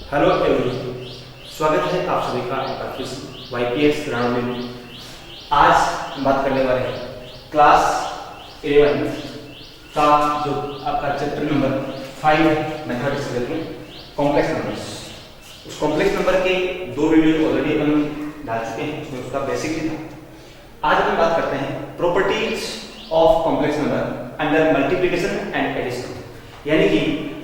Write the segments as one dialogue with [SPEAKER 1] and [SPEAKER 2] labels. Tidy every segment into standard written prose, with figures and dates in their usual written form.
[SPEAKER 1] Hello everyone, स्वागत है आप सभी का एक बार फिर से YPS ग्राउंड में। आज हम बात करने वाले हैं क्लास 11 का जो आपका चैप्टर नंबर 5 मैथमेटिक्स में कॉम्प्लेक्स नंबर्स। उस कॉम्प्लेक्स नंबर के दो वीडियो ऑलरेडी हम डाल चुके हैं, उसमें उसका बेसिक भी था। आज हम बात करते हैं properties of complex number under multiplication and addition. यानी कि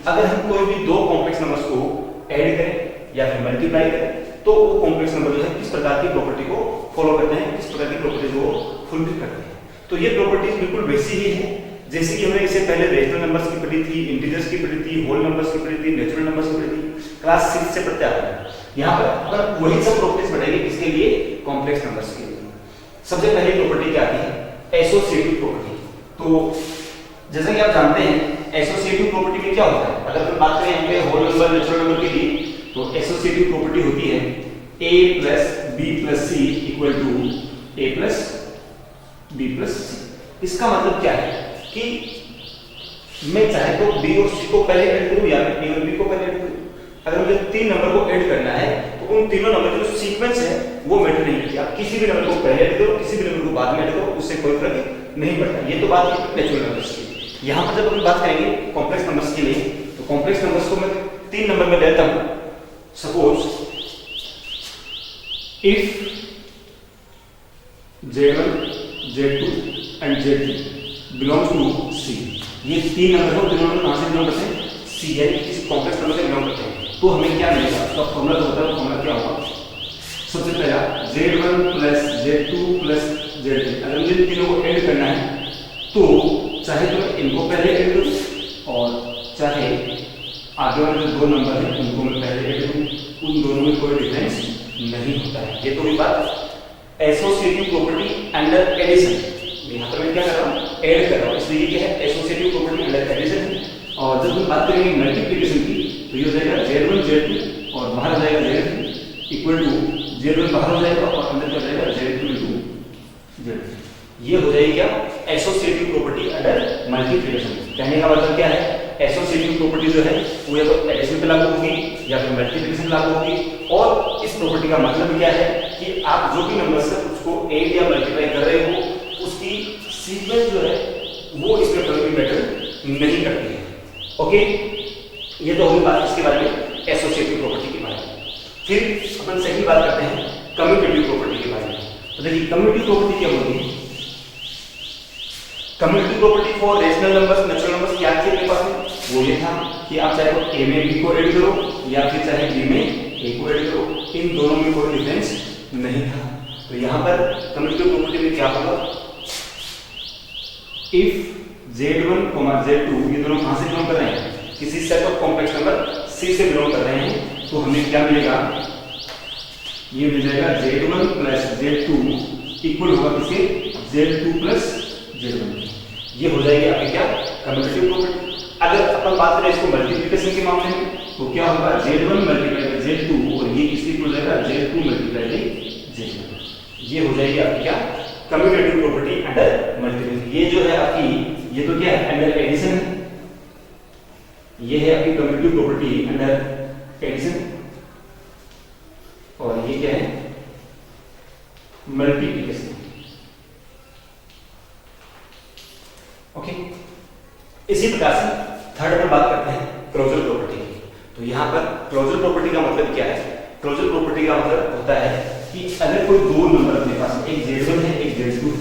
[SPEAKER 1] अगर हम कोई भी दो कॉम्प्लेक्स नंबर्स को ऐड करें या फिर मल्टीप्लाई करें तो वो कॉम्प्लेक्स नंबर जो है किस प्रकार की प्रॉपर्टी को फॉलो करते हैं, किस प्रकार की प्रॉपर्टीज को फुलफिल करते हैं। तो ये प्रॉपर्टीज बिल्कुल वैसी ही है जैसे कि हमने इससे पहले रेशनल नंबर्स की पढ़ी थी, इंटीजर्स की पढ़ी थी, होल नंबर्स की पढ़ी थी, नेचुरल नंबर्स की पढ़ी थी, क्लास 6 से पढ़ते आ रहे हैं। यहाँ पर अपन वही सब प्रॉपर्टीज पढ़ेंगे किसके लिए, कॉम्प्लेक्स नंबर्स के लिए। सबसे पहली प्रॉपर्टी क्या आती है, एसोसिएटिव प्रॉपर्टी। तो जैसा कि आप जानते हैं एसोसिएटिव प्रॉपर्टी में क्या होता है, अगर हम बात करें यहाँ पे होल नंबर नेचुरल नंबर की तो एसोसिएटिव प्रॉपर्टी होती है a plus b plus c equal to a plus b plus c। इसका मतलब क्या है कि मैं चाहे तो b और c को पहले ऐड करूं या मैं a और b को पहले ऐड करूं। अगर मुझे तीन नंबर को ऐड करना है तो उन तीनों नंबर का जो सीक्वेंस है वो मैटर नहीं करती। आप किसी भी नंबर को पहले ऐड करो, किसी भी नंबर को बाद में ऐड करो, उससे कोई फर्क नहीं पड़ता। ये तो बात है नेचुरल नंबर्स की। यहाँ पर जब हम बात करेंगे कॉम्प्लेक्स नंबर्स के लिए तो कॉम्प्लेक्स नंबर्स को मैं तीन नंबर में लेता हूं। Suppose if Z1, Z2 and Z3 belongs to C। ये तीन नंबर है, तीनों नंबर कहां से बिलोंग करते हैं, C यानी किसी कॉम्प्लेक्स नंबर से बिलोंग करते हैं। तो हमें क्या मिलेगा, उसका फॉर्मूला तो होता है, फॉर्मूला क्या होगा, सबसे पहला Z1 plus Z2 plus Z3। अगर मुझे तीनों को ऐड करना है तो चाहे तो मैं इनको पहले ऐड करूं और चाहे आगे वाले जो दो नंबर हैं उनको मैं पहले ऐड करूं, उन दोनों में कोई डिफरेंस नहीं होता है। ये तो हुई बात एसोसिएटिव प्रॉपर्टी अंडर एडिशन। यहाँ पर मैं क्या कर रहा हूँ, ऐड कर रहा हूँ, इसलिए ये है एसोसिएटिव प्रॉपर्टी अंडर एडिशन। और जब हम बात करेंगे मल्टीप्लिकेशन की तो ये हो जाएगा Z1 Z2 और बाहर आ जाएगा Z3 इक्वल टू Z1 बाहर हो जाएगा और अंदर क्या जाएगा Z2 इंटू Z3। ये हो जाएगी क्या, एसोसिएटिव प्रॉपर्टी अंडर मल्टीप्लिकेशन। कहने का मतलब क्या है, एसोसिएटिव प्रॉपर्टी जो है वो या तो एडिशन पे लागू होगी या फिर मल्टीप्लिकेशन लागू होगी। और इस प्रॉपर्टी का मतलब क्या है कि आप जो भी नंबर से उसको ऐड या मल्टीप्लाई कर रहे हो उसकी सीक्वेंस जो है वो इसमें कोई भी मैटर नहीं करती है। ओके, ये तो होगी बात इसके बारे में, एसोसिएटिव प्रॉपर्टी के बारे में। फिर अपन सेकंड बात करते हैं कम्यूटेटिव प्रॉपर्टी के बारे में। तो देखिए कम्यूटेटिव प्रॉपर्टी क्या होती है, commutative property for rational numbers natural numbers क्या थी मेरे पास में, वो ये था कि आप चाहे तो a में b को ऐड करो या फिर चाहे b में a को ऐड करो, इन दोनों में कोई डिफरेंस नहीं था। तो यहाँ पर कम्यूटेटिव प्रॉपर्टी में क्या होगा, इफ Z1, Z2 ये दोनों कहां से बिलोंग कर रहे हैं, किसी set of complex number C से बिलोंग कर रहे हैं, तो हमें क्या मिलेगा, ये मिल जाएगा Z1 प्लस Z2 इक्वल होगा किसके, Z2 प्लस Z1। ये हो जाएगी आपकी क्या, कम्यूटेटिव प्रॉपर्टी। अगर अपन बात करें इसको मल्टीप्लिकेशन के मामले में तो क्या होगा, Z1 मल्टीप्लाई बाय Z2 और ये किसके इक्वल हो जाएगा, Z2 मल्टीप्लाई बाय Z1। ये हो जाएगी आपकी क्या, कम्यूटेटिव प्रॉपर्टी अंडर मल्टीप्लिकेशन। ये जो है आपकी, ये तो क्या है, अंडर एडिशन है। ये है आपकी कम्यूटेटिव प्रॉपर्टी अंडर एडिशन और ये क्या है, मल्टीप्लिकेशन। ओके, इसी प्रकार से थर्ड पर बात करते हैं क्लोजर प्रॉपर्टी की। तो यहाँ पर क्लोजर प्रॉपर्टी का मतलब क्या है, क्लोजर प्रॉपर्टी का मतलब होता है कि अगर कोई दो नंबर अपने पास, एक Z1 है एक Z2 है,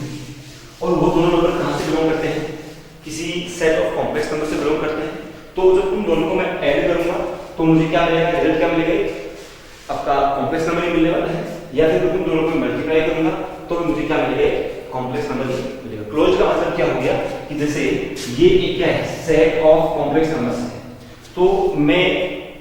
[SPEAKER 1] और वो दोनों नंबर कहां से बिलोंग करते हैं, किसी सेट ऑफ कॉम्प्लेक्स नंबर से बिलोंग करते हैं, तो जब उन दोनों को मैं ऐड करूंगा तो मुझे क्या मिलेगा, रिजल्ट क्या मिलेगा, आपका कॉम्प्लेक्स नंबर ही मिलने वाला है। या फिर उन दोनों को मल्टीप्लाई करूंगा तो मुझे क्या मिलेगा, कॉम्प्लेक्स नंबर मिलेगा। क्लोज का मतलब क्या हो गया कि जैसे ये एक क्या है, सेट ऑफ कॉम्प्लेक्स नंबर्स है, तो मैं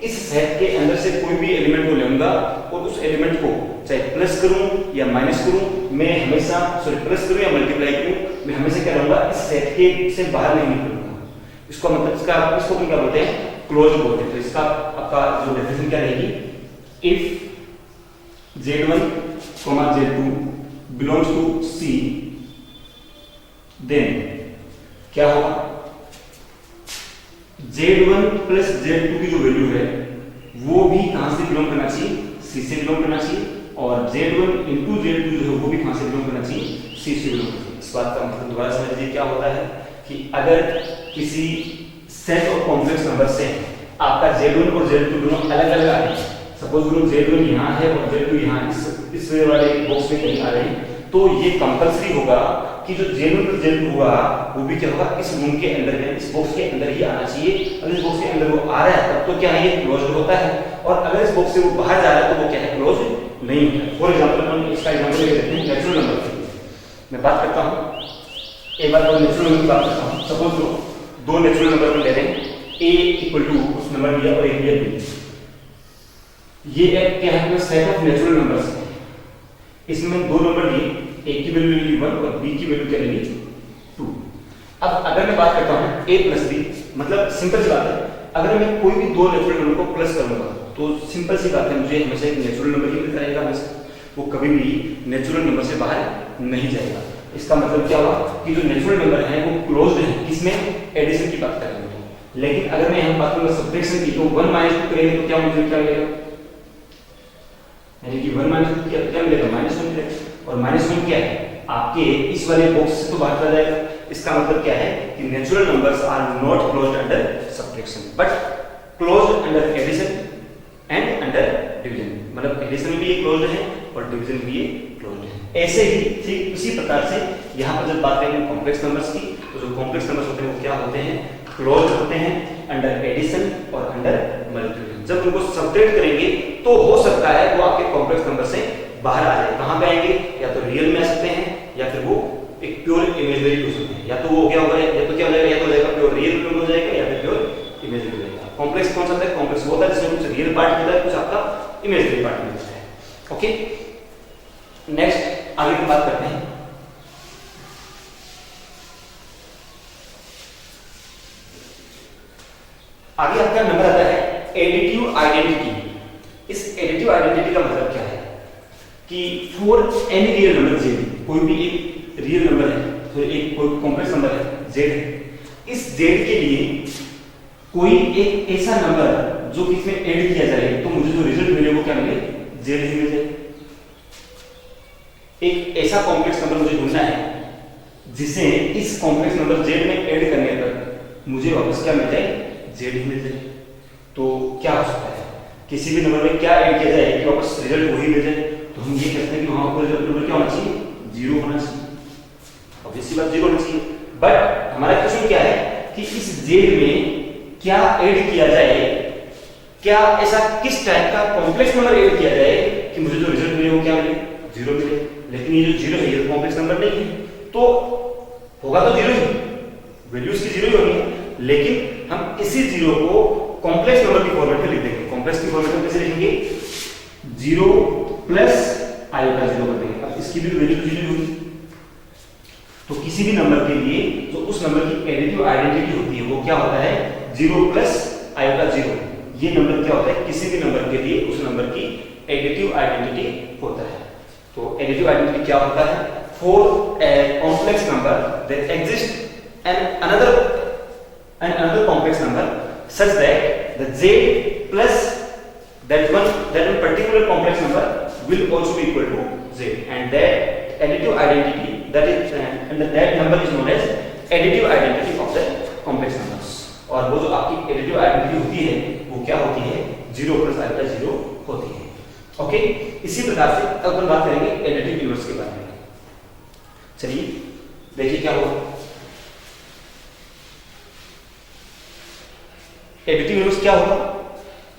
[SPEAKER 1] इस सेट के अंदर से कोई भी एलिमेंट को लूंगा और उस एलिमेंट को चाहे प्लस करूं या माइनस करूं, मैं हमेशा प्लस करूं या मल्टीप्लाई करूं, मैं हमेशा क्या रहूंगा, इस सेट के से बाहर नहीं निकलूंगा। इसको मतलब इसको हम क्या बोलते हैं, क्लोज बोलते हैं। तो इसका आपका जो डेफिनेशन क्या रहेगी, if Z1, Z2 belongs to C then क्या होगा, Z1 प्लस Z2 की जो वैल्यू है वो भी कहां से बिलोंग करना चाहिए, सी से बिलोंग करना चाहिए, और Z1 इंटू Z2 जो है वो भी कहां से बिलोंग करना चाहिए, सी से बिलोंग करना चाहिए। इस बात का मतलब दोबारा समझ लीजिए क्या होता है कि अगर किसी सेट ऑफ कॉम्प्लेक्स नंबर से आपका Z1 और Z2 दोनों अलग अलग आ रहे हैं, सपोज करो Z1 यहाँ है और Z2 यहाँ इस वाले बॉक्स में कहीं आ रहे हैं, तो ये कंपलसरी होगा कि जो Z1 और Z2 होगा वो भी क्या होगा, इस रूम के अंदर है, इस बॉक्स के अंदर ही आना चाहिए। अगर इस बॉक्स के अंदर वो आ रहा है तब तो क्या है, ये क्लोज्ड होता है, और अगर इस बॉक्स से वो बाहर जा रहा है तो वो क्या है, क्लोज नहीं होता है। फॉर एग्जांपल हम इसका एग्जांपल ले लेते हैं नेचुरल नंबर के लिए। मैं बात करता हूं, एक बार और नेचुरल नंबर की बात करता हूं। सपोज लो दो नेचुरल नंबर को ले लें, a इक्वल टू कुछ नंबर दिया और एक दिया b। ये एक क्या है, सेट ऑफ नेचुरल नंबर्स है। इसमें दो नंबर दिए, a की वैल्यू ले ली 1 और b की वैल्यू क्या ले ली 2। अब अगर मैं बात करता हूं a प्लस b, मतलब सिंपल सी बात है, अगर मैं कोई भी दो नेचुरल नंबर को प्लस करूंगा तो सिंपल सी बात है, मुझे हमेशा एक नेचुरल नंबर ही मिलता रहेगा, हमेशा वो कभी भी नेचुरल नंबर से बाहर नहीं जाएगा। इसका मतलब क्या हुआ कि जो नेचुरल नंबर है वो क्लोज्ड है, किसमें, एडिशन की बात करेंगे तो। लेकिन अगर मैं यहां बात करूंगा सब्ट्रैक्शन की, तो 1 - 2 करेंगे तो क्या मुझे क्या मिलेगा, यानी कि 1 - 2 क्या मिलेगा, -1 मिलेगा। और -1 क्या है, आपके इस वाले बॉक्स से तो बाहर चला जाएगा। इसका मतलब क्या है कि natural numbers are not closed under subtraction but closed under addition and under division. मतलब एडिशन में भी ये क्लोज्ड है और डिवीजन भी ये क्लोज्ड है। ऐसे ही ठीक उसी प्रकार से यहाँ पर जब बात करेंगे कॉम्प्लेक्स नंबर्स की, तो जो कॉम्प्लेक्स नंबर्स होते हैं वो क्या होते हैं, क्लोज्ड होते हैं अंडर एडिशन और अंडर मल्टीप्लिकेशन। जब उनको सब्ट्रैक्ट करेंगे तो हो सकता है वो आपके कॉम्प्लेक्स नंबर से बाहर आ जाए। कहां पे आएंगे, या तो रियल में आ सकते हैं या फिर वो एक प्योर इमेजिनरी हो सकते हैं। या तो वो क्या होगा, या तो क्या हो जाएगा, या तो हो जाएगा प्योर रियल हो जाएगा या फिर प्योर इमेजिनरी हो जाएगा। कॉम्प्लेक्स कौन सा होता है, कॉम्प्लेक्स वो होता है जिसमें कुछ रियल पार्ट मिलता है, कुछ आपका इमेजिनरी पार्ट मिलता है। ओके, नेक्स्ट आगे की बात करते हैं। आगे आपका नंबर आता है एडिटिव आइडेंटिटी। इस एडिटिव आइडेंटिटी का मतलब क्या है कि for any real number z, कोई भी एक रियल नंबर है, तो एक कोई कॉम्प्लेक्स नंबर है z है, इस z के लिए कोई एक ऐसा नंबर जो कि इसमें ऐड किया जाए तो मुझे जो रिजल्ट मिले वो क्या मिले, z ही मिल जाए। एक ऐसा कॉम्प्लेक्स नंबर मुझे ढूंढना है जिसे इस कॉम्प्लेक्स नंबर z में ऐड करने पर मुझे वापस क्या मिल जाए, z ही मिल जाए। तो क्या हो सकता है, किसी भी नंबर में क्या ऐड किया जाए कि वापस रिजल्ट वही मिल जाए, तो हम ये कहते हैं कि वहां पर रिजल्ट नंबर क्या होना चाहिए, 0 होना चाहिए। ऑब्वियस सी बात 0 होना चाहिए। बट हमारा क्वेश्चन क्या है कि इस z में क्या ऐड किया जाए, क्या ऐसा किस टाइप का कॉम्प्लेक्स नंबर ऐड किया जाए कि मुझे जो रिजल्ट मिले वो क्या मिले, 0 मिले। लेकिन ये जो 0 है ये कॉम्प्लेक्स नंबर नहीं है, तो होगा तो 0 ही, वैल्यू इसकी 0 ही होगी। लेकिन हम इसी 0 को कॉम्प्लेक्स नंबर की फॉर्मेट में लिख देंगे। कॉम्प्लेक्स की फॉर्मेट में कैसे लिखेंगे, 0 प्लस आयोटा 0 कर देंगे। अब इसकी भी वैल्यू 0 होगी, तो किसी भी नंबर के लिए जो उस नंबर की एडिटिव आइडेंटिटी होती है वो क्या होता है, 0 प्लस आयोटा 0। ये नंबर क्या होता है, किसी भी नंबर के लिए उस नंबर की एडिटिव आइडेंटिटी होता है। तो एडिटिव आइडेंटिटी क्या होता है, for a complex number there exist an another complex number such that the z plus that one particular complex number will also be equal to z, and that additive identity that is and that number is known as additive identity of the complex numbers। और वो जो आपकी additive identity होती है वो क्या होती है, 0 plus alpha 0 होती है। ओके, इसी प्रकार से अब अपन बात करेंगे additive inverse के बारे में। चलिए देखिए क्या होगा। एडिटिव इनवर्स क्या होगा,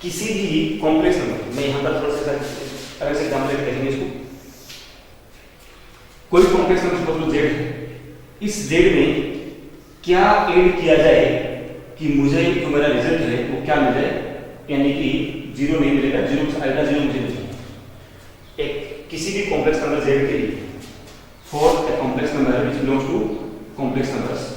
[SPEAKER 1] किसी भी कॉम्प्लेक्स नंबर, मैं यहां पर थोड़ा सा अगर से एग्जांपल लेके देखेंगे इसको, कोई कॉम्प्लेक्स नंबर सपोज z है, इस z में क्या ऐड किया जाए कि मुझे जो मेरा रिजल्ट है वो क्या मिल जाए, यानी कि 0 नहीं मिलेगा, 0 प्लस अल्फा 0 मुझे मिलेगा। एक किसी भी कॉम्प्लेक्स नंबर z के लिए for a complex number which belongs to complex numbers,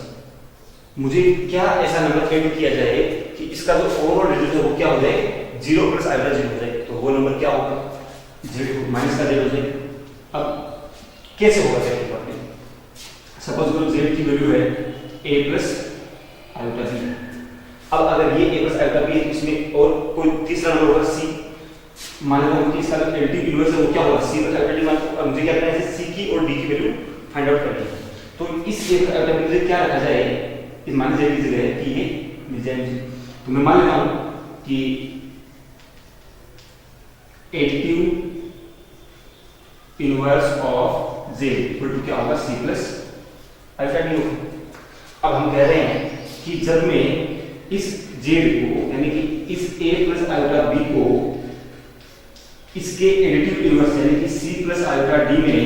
[SPEAKER 1] मुझे क्या ऐसा नंबर ऐड किया जाए कि इसका जो ओवरऑल रिजल्ट है वो क्या हो जाए, 0 प्लस अल्फा 0 हो जाए। तो वो नंबर क्या होगा, माइनस का 0 हो जाए। अब कैसे होगा z, सपोज करो z की वैल्यू है a प्लस अल्फा 0, अब अगर ये a प्लस अल्फा बी है, इसमें और कोई तीसरा नंबर होगा c, मान लो कि इसका एडिटिव इनवर्स है वो क्या होगा c प्लस अल्फा डी। मान मुझे क्या करना है, c की और d की वैल्यू फाइंड आउट करनी है। तो इस a प्लस अल्फा बी क्या रखा जाए, इस मान लीजिए की जगह कि ये मिल जाए मुझे, तो मैं मान लेता हूं कि additive inverse of z equal to क्या होगा, c प्लस अल्फा डी होगा। अब हम कह रहे हैं कि जब मैं इस z को यानी कि इस a प्लस अल्फा b को इसके एडिटिव इनवर्स यानी कि c प्लस अल्फा d में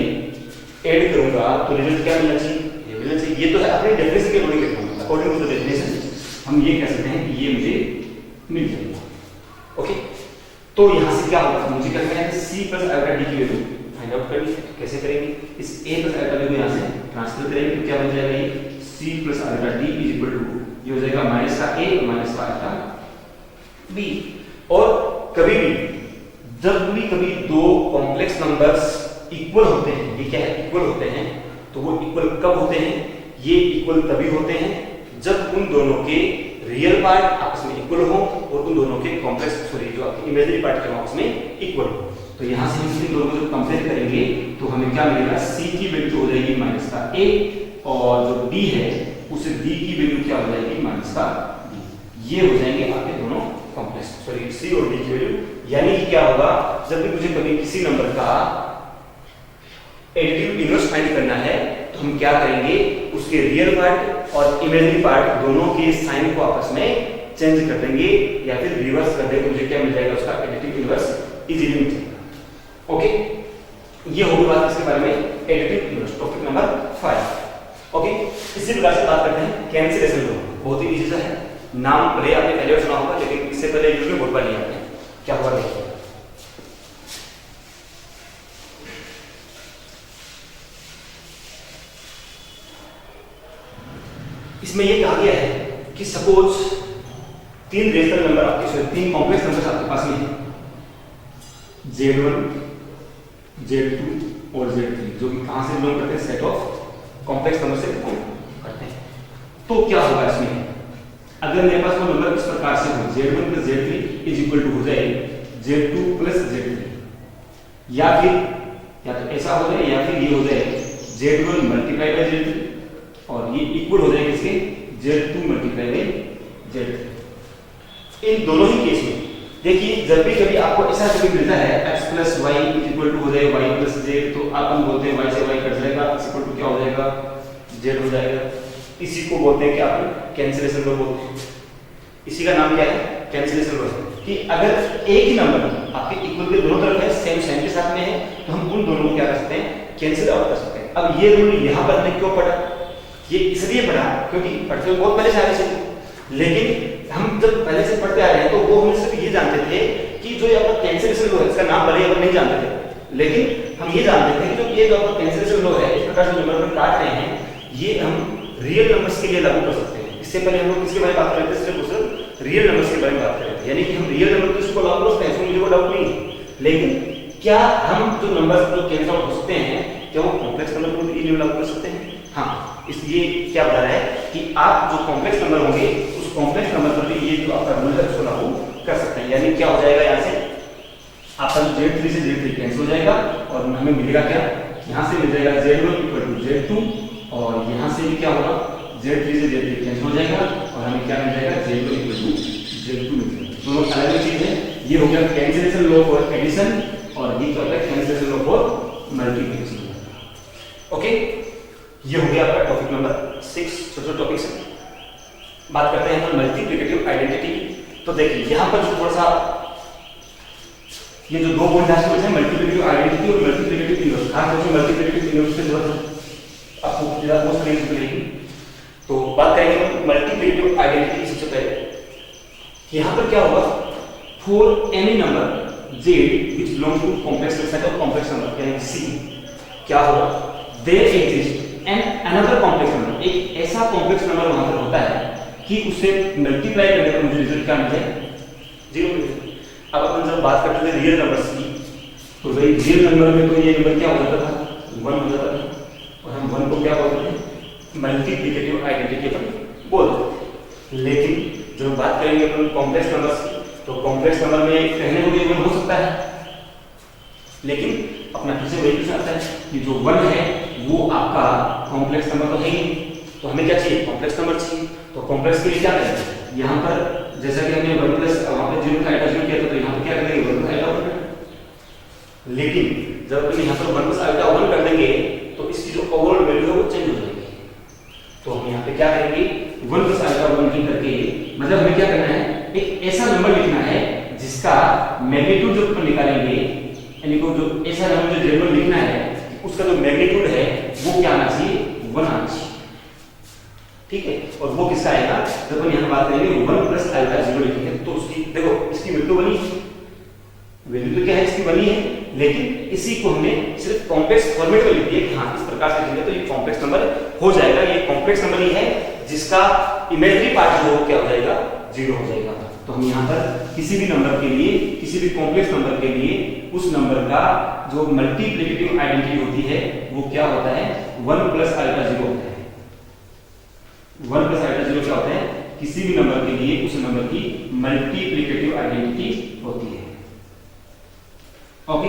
[SPEAKER 1] ऐड करूंगा तो रिजल्ट क्या मिलना चाहिए, ये मिलना चाहिए। ये तो है अपने डेफिनेशन के अकॉर्डिंग लिखा हूं, अकॉर्डिंग टू द डेफिनेशन हम ये कह सकते हैं कि ये मुझे मिल जाएगा। ओके, तो यहां से क्या होगा, मुझे क्या करना है, c प्लस अल्फा d की वैल्यू फाइंड आउट करनी है। कैसे करेंगे, इस a प्लस अल्फा डी को यहां से ट्रांसफर करेंगे तो क्या बन जाएगा, ये c plus alpha D is equal to ये हो जाएगा माइनस का a और माइनस का अल्फा b। और कभी भी जब भी कभी दो कॉम्प्लेक्स नंबर्स इक्वल होते हैं, ये क्या है, इक्वल होते हैं, तो वो इक्वल कब होते हैं, ये इक्वल तभी होते हैं जब उन दोनों के रियल पार्ट आपस में इक्वल हो और उन दोनों के कॉम्प्लेक्स सॉरी जो आपके इमेजिनरी पार्ट के आपस में इक्वल हो। तो यहां से हम इन दोनों को जब कंपेयर करेंगे तो हमें क्या मिलेगा, c की वैल्यू हो जाएगी माइनस का a और जो d है उसे d की वैल्यू क्या हो जाएगी, माइनस का d। ये हो जाएंगे आपके दोनों कॉम्प्लेक्स सॉरी c और d की वैल्यू। यानी कि क्या होगा, जब भी मुझे कभी किसी नंबर का एडिटिव इनवर्स फाइंड करना है तो हम क्या करेंगे, उसके रियल पार्ट और इमेजिनरी पार्ट दोनों के साइन को आपस में चेंज कर देंगे या फिर रिवर्स कर देंगे, मुझे क्या मिल जाएगा, उसका एडिटिव इनवर्स इजीली मिल जाएगा। ओके, ये होगी बात इसके बारे में additive inverse, topic number 5। Okay, इसी प्रकार से बात करते हैं कैंसिलेशन लॉ। बहुत ही इजी सा है, नाम भले आपने पहले बार सुना होगा लेकिन इससे पहले यूजुअली बहुत बार नहीं आते हैं। क्या हुआ देखिए, इसमें ये कहा गया है कि सपोज तीन रेशनल नंबर आपके तीन कॉम्प्लेक्स नंबर आपके पास में है, z1 z2 और z3, जो कि कहां से बिलोंग करते हैं, सेट ऑफ कॉम्प्लेक्स नंबर से बिलोंग करते हैं। तो क्या होगा इसमें, अगर मेरे पास वो नंबर इस प्रकार से हो, z1 plus z3 is equal to हो जाए z2 प्लस z3, या फिर या तो ऐसा हो जाए या फिर ये हो जाए z1 मल्टीप्लाई बाय z3 और ये इक्वल हो जाएगा इसके z2 मल्टीप्लाई बाय z3। इन दोनों ही केस में देखिए, जब भी कभी आपको ऐसा कभी मिलता है x plus y equal to हो जाए y प्लस z, तो अपन बोलते हैं y से y कट जाएगा, इक्वल टू क्या हो जाएगा, z हो जाएगा। इसी को बोलते हैं कि आप कैंसिलेशन लॉ बोलते हैं। इसी का नाम क्या है, कैंसिलेशन लॉ, कि अगर एक ही नंबर आपके इक्वल के दोनों तरफ है, सेम साइन के साथ में है, तो हम उन दोनों को क्या कर सकते हैं, कैंसिल आउट कर सकते हैं। अब ये रूल यहां पर हमने क्यों पढ़ा, ये इसलिए पढ़ा क्योंकि पढ़ते हुए बहुत पहले से आ रहे थे, लेकिन हम जब पहले से पढ़ते आ रहे हैं तो वो हम सिर्फ ये जानते थे कि जो ये आपका कैंसिलेशन लॉ है, इसका नाम भले अपन नहीं जानते थे, लेकिन हम ये जानते थे कि जो ये जो आपका कैंसिलेशन लॉ है, इस प्रकार से नंबर काट रहे हैं, ये हम रियल नंबर्स के लिए लागू कर सकते हैं। इससे पहले हम लोग किसके बारे में बात कर रहे थे, सिर्फ रियल नंबर्स के बारे में बात कर रहे थे, यानी कि हम रियल नंबर को इसको लागू कर सकते हैं, इसमें मुझे कोई डाउट नहीं है। लेकिन क्या हम जो नंबर्स को कैंसिल आउट कर सकते हैं, क्या वो कॉम्प्लेक्स नंबर को भी लागू कर सकते हैं? हाँ, इसलिए क्या बता रहा है कि आप जो कॉम्प्लेक्स नंबर होंगे उस कॉम्प्लेक्स नंबर पर भी ये जो आपका रूल है उसको लागू कर सकते हैं। यानी क्या हो जाएगा, यहाँ से आपका z3 से z3 कैंसिल हो जाएगा और हमें मिलेगा क्या, यहाँ से मिल जाएगा z1 इक्वल टू z2 और यहाँ से भी क्या होगा, z3 से z3 कैंसिल हो जाएगा और हमें क्या मिल जाएगा, z1 इक्वल टू z2 मिल जाएगा। दोनों अलग अलग चीज है। ये हो गया कैंसिलेशन लॉ फॉर एडिशन और ये क्या होता है, cancellation law for multiplication. Okay, ये हो गया आपका टॉपिक नंबर 6। छोटे टॉपिक से बात करते हैं हम मल्टीप्लिकेटिव आइडेंटिटी। तो देखिए यहाँ पर थोड़ा सा ये जो दो पॉइंट हैं, मल्टीप्लिकेटिव आइडेंटिटी और मल्टीप्लिकेटिव इनवर्स, खास तौर से मल्टीप्लिकेटिव इनवर्स की जरूरत आपको ज्यादा मोस्ट क्लियर मिलेगी। तो बात करेंगे मल्टीप्लिकेटिव आइडेंटिटी की। सबसे पहले यहाँ पर क्या होगा, for any number z which belongs to complex set of complex number यानी c, क्या होगा, there exists and another complex number, एक ऐसा कॉम्प्लेक्स नंबर वहां पर होता है कि उससे मल्टीप्लाई करने पर मुझे रिजल्ट क्या मिल जाए, 0 मिल जाए। अब अपन जब बात करते थे रियल नंबर्स की, तो भाई रियल नंबर में तो ये नंबर क्या हो जाता था, 1 हो जाता था और हम 1 को क्या बोलते थे, मल्टीप्लिकेटिव आइडेंटिटी अपन बोलते थे। लेकिन जब बात करेंगे अपन कॉम्प्लेक्स नंबर्स की, तो कॉम्प्लेक्स नंबर में कहने को भी 1 हो सकता है, लेकिन अपना फिर से वही क्वेश्चन आता है कि जो 1 है वो आपका कॉम्प्लेक्स नंबर तो है ही, तो हमें क्या चाहिए, कॉम्प्लेक्स नंबर चाहिए। तो कॉम्प्लेक्स के लिए क्या करेंगे, यहाँ पर जैसा कि हमने 1 प्लस वहाँ पे 0 का आइटा 0 किया था, तो यहाँ पर क्या करेंगे 1 प्लस आइटा 1। लेकिन जब अपन यहाँ पर 1 प्लस आइटा 1 कर देंगे तो इसकी जो ओवरऑल वैल्यू है वो चेंज हो जाएगी। तो हम यहाँ पे क्या करेंगे 1 प्लस आइटा 1 नहीं करके, मतलब हमें क्या करना है, एक ऐसा नंबर लिखना है जिसका मैग्नीट्यूड जो अपन निकालेंगे, यानी को जो ऐसा नंबर जो जनरल लिखना है उसका जो मैग्नीट्यूड है वो क्या आना चाहिए, 1 आना चाहिए। ठीक है, और वो किसका आएगा, जब हम यहाँ बात करेंगे 1 प्लस आइटा 0 लिखेंगे तो उसकी देखो इसकी वैल्यू बनी, वैल्यू तो क्या है इसकी बनी है, लेकिन इसी को हमने सिर्फ कॉम्प्लेक्स फॉर्मेट में लिख दिया कि हाँ इस प्रकार से लिखेंगे तो ये कॉम्प्लेक्स नंबर हो जाएगा। ये कॉम्प्लेक्स नंबर ही है जिसका इमेजिनरी पार्ट जो क्या हो जाएगा, 0 हो जाएगा। तो हम यहाँ पर किसी भी नंबर के लिए, किसी भी कॉम्प्लेक्स नंबर के लिए उस नंबर का जो मल्टीप्लिकेटिव आइडेंटिटी होती है वो क्या होता है, 1 प्लस आइटा 0 होता है। 1 प्लस आइटा 0 क्या होता है, किसी भी नंबर के लिए उस नंबर की मल्टीप्लिकेटिव आइडेंटिटी होती है। ओके,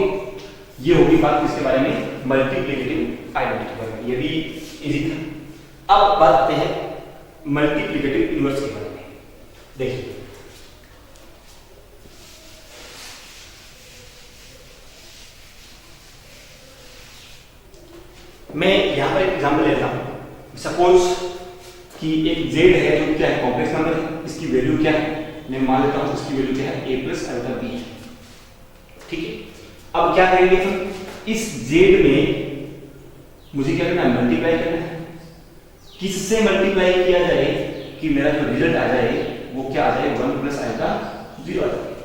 [SPEAKER 1] ये होगी बात किसके बारे में, मल्टीप्लिकेटिव आइडेंटिटी के बारे में, ये भी इजी था। अब बात आते हैं मल्टीप्लिकेटिव इनवर्स के बारे में। देखिए मैं यहां पर एक एग्जांपल लेता हूं। सपोज कि एक z है जो क्या है, कॉम्प्लेक्स नंबर है, इसकी वैल्यू क्या है, मैं मान लेता हूं इसकी वैल्यू क्या है, a प्लस आइटा b। ठीक है, अब क्या करेंगे हम, इस z में मुझे क्या करना है, मल्टीप्लाई करना है। किससे मल्टीप्लाई किया जाए कि मेरा जो रिजल्ट आ जाए वो क्या आ जाए, 1 प्लस आइटा 0 आ जाए।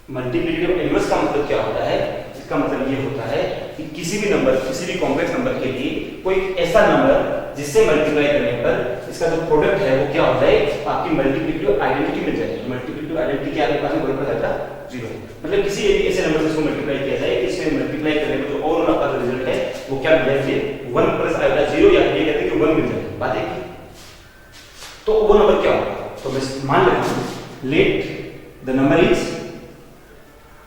[SPEAKER 1] मल्टीप्लिकेटिव इनवर्स का मतलब क्या होता है, इसका मतलब ये होता है कि किसी भी नंबर, किसी भी कॉम्प्लेक्स नंबर के लिए कोई ऐसा नंबर जिससे मल्टीप्लाई करने पर इसका जो प्रोडक्ट है वो क्या हो जाए, आपकी मल्टीप्लिकेटिव आइडेंटिटी मिल जाएगी। मल्टीप्लिकेटिव आइडेंटिटी क्या आपके पास में, 1 प्लस आइटा 0। मतलब किसी एक ऐसे नंबर से इसको मल्टीप्लाई किया जाए, इसमें मल्टीप्लाई करने पर जो ओवरऑल आपका जो रिजल्ट है वो क्या मिल जाएगा, 1 प्लस आइटा 0, या ये कहते हैं कि 1 मिल जाएगा। बात है तो वो नंबर क्या होगा, तो मैं मान लेता हूं let the number is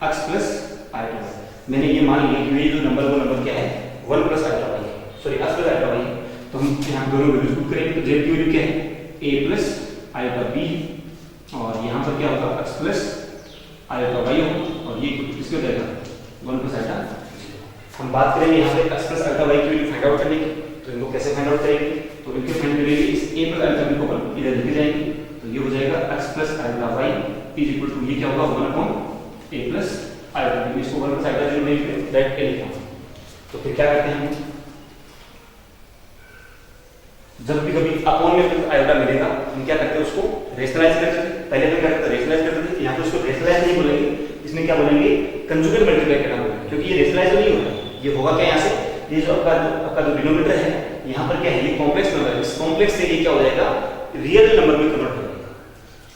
[SPEAKER 1] x plus iota y। मैंने ये मान लिया कि ये जो नंबर वो नंबर क्या है, 1 plus iota y, sorry x plus iota y। तो हम यहाँ दोनों वैल्यूज पुट करेंगे, तो z की वैल्यू क्या है, a प्लस आइटा b, और यहाँ पर क्या होगा, x प्लस आइटा y होगा, और ये किसके हो जाएगा, 1 प्लस आइटा 0। हम बात करेंगे यहाँ पे x प्लस आइटा y की वैल्यू फाइंड आउट करने की, तो इनको कैसे फाइंड आउट करेंगे, तो इनके फाइंड करेंगे इस a प्लस आइटा b को अपन इधर लेके जाएंगे, तो ये हो जाएगा x plus iota y is equal to, ये क्या होगा, 1 upon a plus iota b। इसको 1 प्लस आइटा 0 नहीं लिखते, डायरेक्ट a लिखा। तो फिर क्या करते हैं हम, जब भी कभी अपॉन में आइटा मिलेगा हम क्या करते हैं, उसको रेशनलाइज करते हैं। पहले तो क्या करते हैं, रेशनलाइज करते थे, यहाँ पे उसको रेशनलाइज नहीं बोलेंगे, इसमें क्या बोलेंगे, कंजुगेट मल्टीप्लाई करना बोलेंगे, क्योंकि ये रेशनलाइज नहीं होगा। ये होगा क्या, यहाँ से ये जो आपका जो डिनोमिनेटर है यहाँ पर क्या है, ये कॉम्प्लेक्स नंबर है, इस कॉम्प्लेक्स से ये क्या हो जाएगा, रियल नंबर में कन्वर्ट हो जाएगा।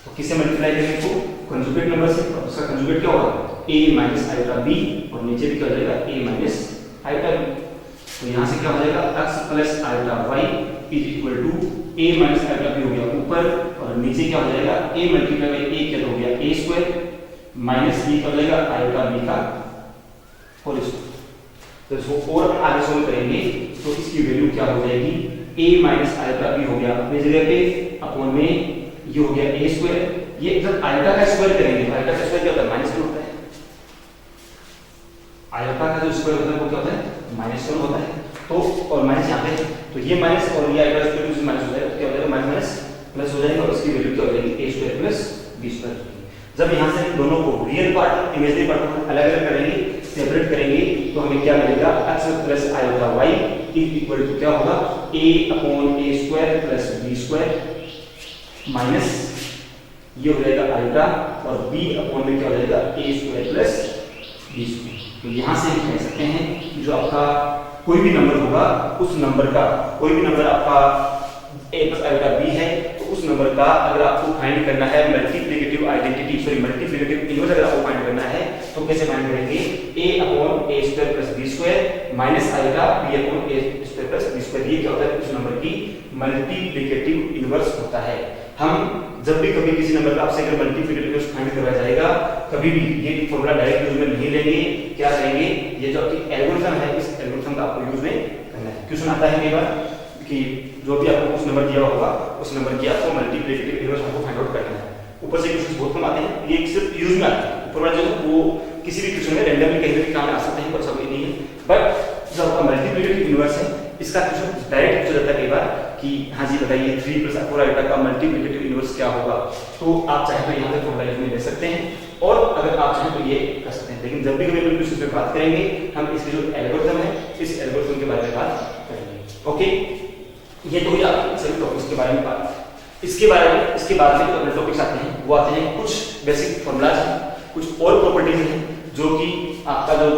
[SPEAKER 1] तो किससे मल्टीप्लाई करेंगे, इसको कंजुगेट नंबर से, और उसका कंजुगेट क्या होगा, a माइनस आइटा b, और नीचे भी क्या हो जाएगा, a माइनस आइटा b। तो यहाँ से क्या हो जाएगा, x plus iota y is equal to a minus iota b हो गया ऊपर, और नीचे क्या हो जाएगा, a मल्टीप्लाई बाई a क्या हो गया, a स्क्वायर माइनस b क्या हो जाएगा, आइटा b का होल स्क्वायर। तो इसको और आगे सोल्व करेंगे तो इसकी वैल्यू क्या हो जाएगी, a माइनस आइटा b हो गया अपनी जगह पे, अपॉन में ये हो गया a स्क्वायर। ये जब आइटा का स्क्वायर करेंगे तो आइटा का स्क्वायर क्या होता है, माइनस 1 होता है। आइटा का जो स्क्वायर होता है वो क्या होता है, माइनस 1 होता है। तो और माइनस यहाँ पे, तो ये माइनस और ये आइटा स्क्वायर से माइनस हो जाएगा, तो क्या हो जाएगा, माइनस माइनस प्लस हो जाएगा, और इसकी वैल्यू क्या हो जाएगी, a square plus b square. जब यहाँ से दोनों को रियल पार्ट इमेजिनरी पार्ट अलग अलग करेंगे, सेपरेट करेंगे, तो हमें क्या मिलेगा, x plus iota y is equal to क्या होगा, a upon a square plus b square minus ये हो जाएगा आइटा, और b अपॉन में क्या हो जाएगा, a square plus b square. तो यहाँ से हम कह सकते हैं कि जो आपका कोई भी नंबर होगा, उस नंबर का कोई भी नंबर आपका a प्लस आइटा b है, तो उस नंबर का अगर आपको फाइंड करना है multiplicative identity, sorry multiplicative inverse अगर आपको फाइंड करना है तो कैसे फाइंड करेंगे, a upon a square plus b square minus iota b upon a square plus b square. ये क्या होता है, उस नंबर की मल्टीप्लिकेटिव इनवर्स होता है। हम जब भी कभी किसी नंबर का आपसे अगर मल्टीप्लिकेटिव इनवर्स फाइंड करवाया जाएगा, कभी भी ये फॉर्मूला डायरेक्ट यूज में नहीं लेंगे। क्या करेंगे, ये जो आपकी एल्गोरिथम है, इस एल्गोरिथम का आपको यूज में करना है। क्वेश्चन आता है कई बार कि जो भी आपको कुछ नंबर दिया होगा, उस नंबर की आपको मल्टीप्लिकेटिव इनवर्स आपको फाइंड आउट करना है। ऊपर से क्वेश्चन बहुत कम आते हैं, ये सिर्फ यूज में आते हैं। ऊपर वाला जो है वो किसी भी क्वेश्चन में रैंडमली कहीं भी काम आ सकते हैं, पर सब नहीं है। बट जो आपका मल्टीप्लिकेटिव इनवर्स है, इसका क्वेश्चन डायरेक्ट पूछा जाता है कई बार कि हाँ जी बताइए 3 + अपोरा बीटा का मल्टीप्लिकेटिव इनवर्स क्या होगा। तो आप चाहे तो यहाँ पे फॉर्मूला में ले सकते हैं, और अगर आप चाहें तो ये कर सकते हैं। लेकिन जब भी कभी क्वेश्चन पे बात करेंगे, हम इसकी जो एल्गोरिथम है, इस एल्गोरिथम के बारे में बात करेंगे। ओके, ये तो हुई आपकी सभी टॉपिक्स के बारे में बात। इसके बाद में जो अपने टॉपिक्स आते हैं, वो आते हैं कुछ बेसिक फॉर्मूलाज, कुछ और प्रॉपर्टीज हैं जो कि आपका जो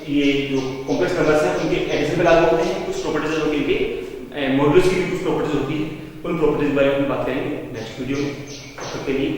[SPEAKER 1] ये जो कॉम्प्लेक्स नंबर्स हैं उनके एडिशन पे लागू होते हैं। कुछ प्रॉपर्टीज जो कि इनके मॉड्यूल्स की भी कुछ प्रॉपर्टीज होती है, उन प्रॉपर्टीज के बारे में बात करेंगे नेक्स्ट वीडियो में। तब तक के लिए